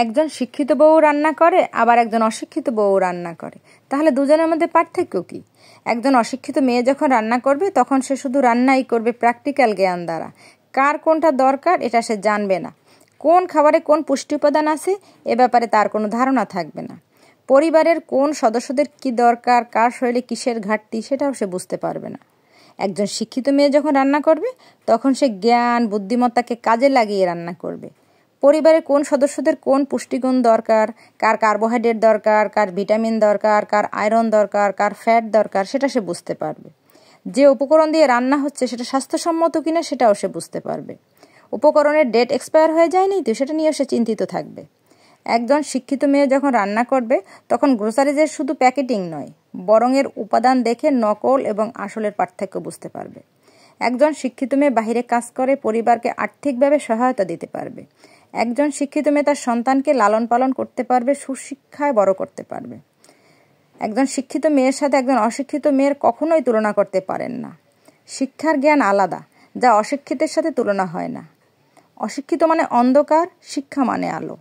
একজন শিক্ষিত বউ রান্না করে, আবার একজন অশিক্ষিত বউ রান্না করে। তাহলে দুজনের মধ্যে পার্থক্য কি? একজন অশিক্ষিত মেয়ে যখন রান্না করবে তখন সে শুধু রান্নাই করবে প্র্যাকটিক্যাল জ্ঞান দ্বারা। কার কোনটা দরকার এটা সে জানবে না। কোন খাবারে কোন পুষ্টি উপাদান আছে এ ব্যাপারে তার কোনো ধারণা থাকবে না। পরিবারের কোন সদস্যদের কি দরকার, কার শরীরে কিসের ঘাটতি সেটাও সে বুঝতে পারবে না। একজন শিক্ষিত মেয়ে যখন রান্না করবে তখন সে জ্ঞান বুদ্ধিমত্তাকে কাজে লাগিয়ে রান্না করবে। পরিবারের কোন সদস্যদের কোন পুষ্টিগুণ দরকার, কার কার্বোহাইড্রেট দরকার, কার ভিটামিন দরকার, কার আয়রন দরকার, কার ফ্যাট দরকার সেটা সে বুঝতে পারবে। যে উপকরণ দিয়ে রান্না হচ্ছে সেটা স্বাস্থ্যসম্মত কিনা সেটাও সে বুঝতে পারবে। উপকরণের ডেট এক্সপায়ার হয়ে যায়নি তো সেটা নিয়েও সে চিন্তিত থাকবে। একজন শিক্ষিত মেয়ে যখন রান্না করবে তখন গ্রোসারিজের শুধু প্যাকেটিং নয়, বরং এর উপাদান দেখে নকল এবং আসলের পার্থক্য বুঝতে পারবে। একজন শিক্ষিত মেয়ে বাহিরে কাজ করে পরিবারকে আর্থিকভাবে সহায়তা দিতে পারবে। একজন শিক্ষিত মেয়ে তার সন্তানকে লালন পালন করতে পারবে, সুশিক্ষায় বড় করতে পারবে। একজন শিক্ষিত মেয়ের সাথে একজন অশিক্ষিত মেয়ের কখনোই তুলনা করতে পারেন না। শিক্ষার জ্ঞান আলাদা, যা অশিক্ষিতের সাথে তুলনা হয় না। অশিক্ষিত মানে অন্ধকার, শিক্ষা মানে আলো।